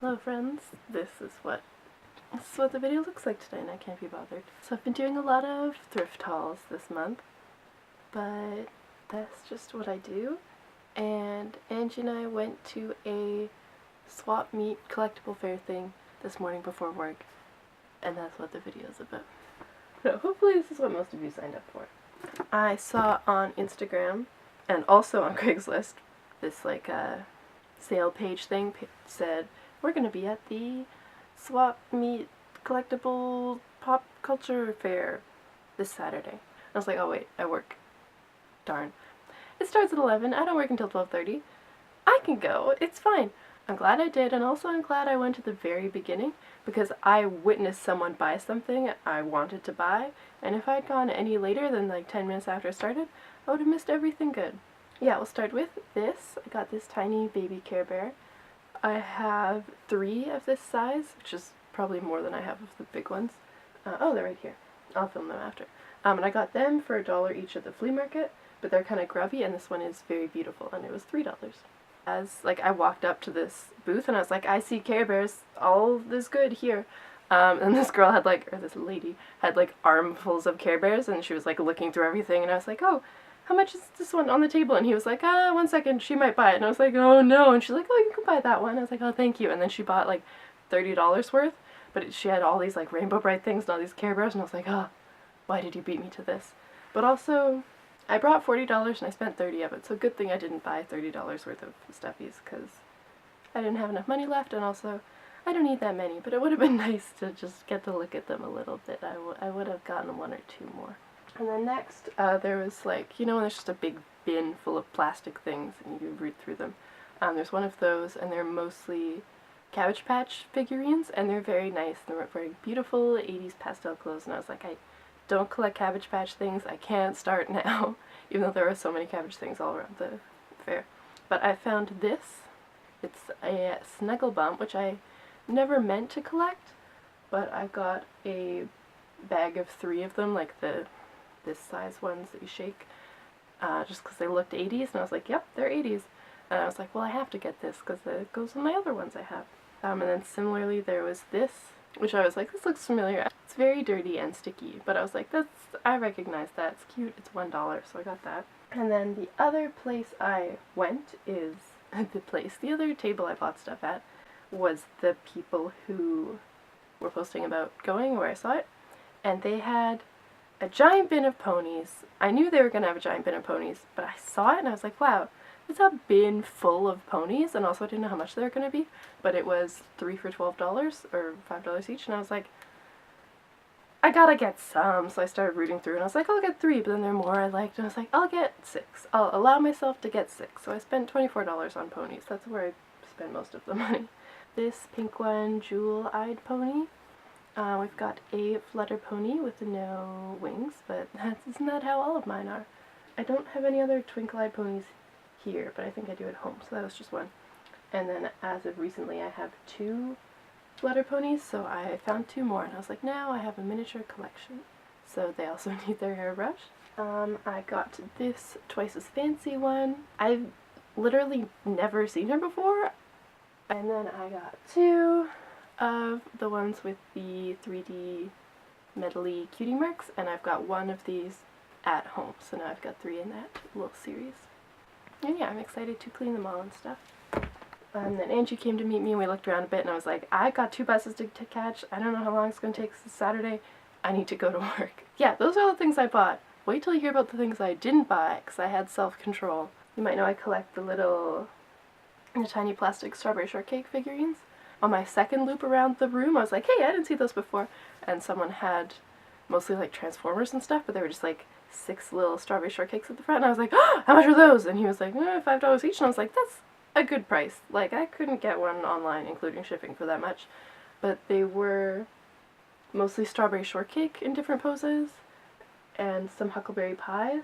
Hello friends, this is what the video looks like today and I can't be bothered. So I've been doing a lot of thrift hauls this month, but that's just what I do. And Angie and I went to a swap meet collectible fair thing this morning before work, and that's what the video is about. So hopefully this is what most of you signed up for. I saw on Instagram and also on Craigslist this sale page thing said, we're going to be at the swap meet collectible pop culture fair this Saturday. I was like, oh wait, I work. Darn. It starts at 11. I don't work until 12:30. I can go. It's fine. I'm glad I did, and also I'm glad I went to the very beginning because I witnessed someone buy something I wanted to buy, and if I'd gone any later than like 10 minutes after it started, I would have missed everything good. Yeah, we'll start with this. I got this tiny baby Care Bear. I have 3 of this size, which is probably more than I have of the big ones. Oh, they're right here. I'll film them after. And I got them for $1 each at the flea market, but they're kind of grubby, and this one is very beautiful, and it was $3. I walked up to this booth, and I was like, I see Care Bears, all this good here. And this girl had this lady had armfuls of Care Bears, and she was looking through everything, and I was like, oh, how much is this one on the table? And he was like, 1 second, she might buy it. And I was like, oh no. And she's like, oh, you can buy that one. I was like, oh, thank you. And then she bought $30 worth, but she had all these Rainbow Bright things and all these Care Bears, and I was like, oh, why did you beat me to this? But also, I brought $40 and I spent 30 of it, so good thing I didn't buy $30 worth of stuffies, because I didn't have enough money left, and also, I don't need that many, but it would have been nice to just get to look at them a little bit. I would have gotten 1 or 2 more. And then next, there was when there's just a big bin full of plastic things and you root through them. There's one of those, and they're mostly Cabbage Patch figurines, and they're very nice. They're wearing beautiful 80s pastel clothes, and I was like, I don't collect Cabbage Patch things. I can't start now, even though there are so many Cabbage things all around the fair. But I found this. It's a Snuggle Bump, which I never meant to collect, but I got a bag of 3 of them, this size ones that you shake, just because they looked 80s, and I was like, yep, they're 80s. And I was like, well, I have to get this because it goes with my other ones I have. And then similarly there was this, which I was like, this looks familiar. It's very dirty and sticky, but I was like, I recognize that, it's cute, it's $1, so I got that. And then the other place I went is, the other table I bought stuff at was the people who were posting about going where I saw it, and they had a giant bin of ponies. I knew they were going to have a giant bin of ponies, but I saw it and I was like, wow, it's a bin full of ponies, and also I didn't know how much they were going to be, but it was 3 for $12 or $5 each, and I was like, I gotta get some. So I started rooting through, and I was like, I'll get 3, but then there are more I liked, and I was like, I'll get 6. I'll allow myself to get 6. So I spent $24 on ponies. That's where I spent most of the money. This pink one, Jewel-Eyed Pony. We've got a flutter pony with no wings, but isn't that how all of mine are? I don't have any other twinkle-eyed ponies here, but I think I do at home, so that was just one. And then as of recently I have 2 flutter ponies, so I found 2 more, and I was like, now I have a miniature collection. So they also need their hairbrush. I got this Twice as Fancy one. I've literally never seen her before. And then I got 2 of the ones with the 3D medley cutie marks, and I've got 1 of these at home, so now I've got 3 in that little series. And yeah, I'm excited to clean them all and stuff. And then Angie came to meet me, and we looked around a bit, and I was like, I got 2 buses to catch. I don't know how long it's going to take. This Saturday. I need to go to work. Yeah, those are all the things I bought. Wait till you hear about the things I didn't buy, because I had self-control. You might know I collect the tiny plastic strawberry shortcake figurines. On my second loop around the room, I was like, hey, I didn't see those before. And someone had mostly Transformers and stuff, but they were just 6 little strawberry shortcakes at the front. And I was like, oh, how much are those? And he was like, $5 each. And I was like, that's a good price. I couldn't get one online, including shipping, for that much. But they were mostly strawberry shortcake in different poses, and some huckleberry pies.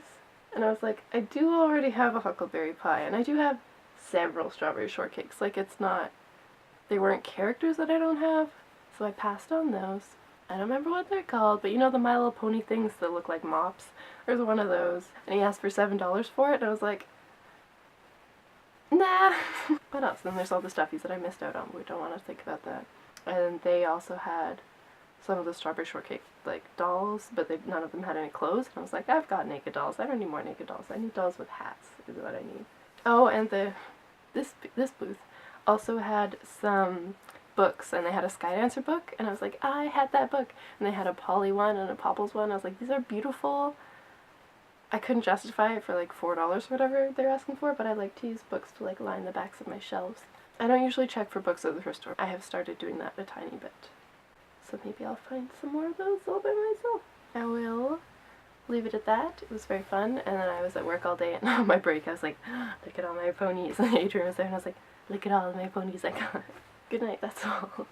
And I was like, I do already have a huckleberry pie, and I do have several strawberry shortcakes. It's not, they weren't characters that I don't have, so I passed on those. I don't remember what they're called, but you know the My Little Pony things that look like mops? There's one of those, and he asked for $7 for it, and I was like, no, Nah. What else? Then there's all the stuffies that I missed out on. We don't want to think about that. And they also had some of the strawberry shortcake like dolls, but none of them had any clothes. And I was like, I've got naked dolls. I don't need more naked dolls. I need dolls with hats is what I need. Oh, and this booth also had some books, and they had a Skydancer book, and I was like, I had that book. And they had a Polly one and a Popples one. I was like, these are beautiful. I couldn't justify it for like $4 or whatever they're asking for, but I like to use books to like line the backs of my shelves. I don't usually check for books at the thrift store. I have started doing that a tiny bit. So maybe I'll find some more of those all by myself. I will leave it at that. It was very fun, and then I was at work all day, and on my break I was like, look at all my ponies. And Adrian was there, and I was like, look at all of my ponies I got. Good night, that's all.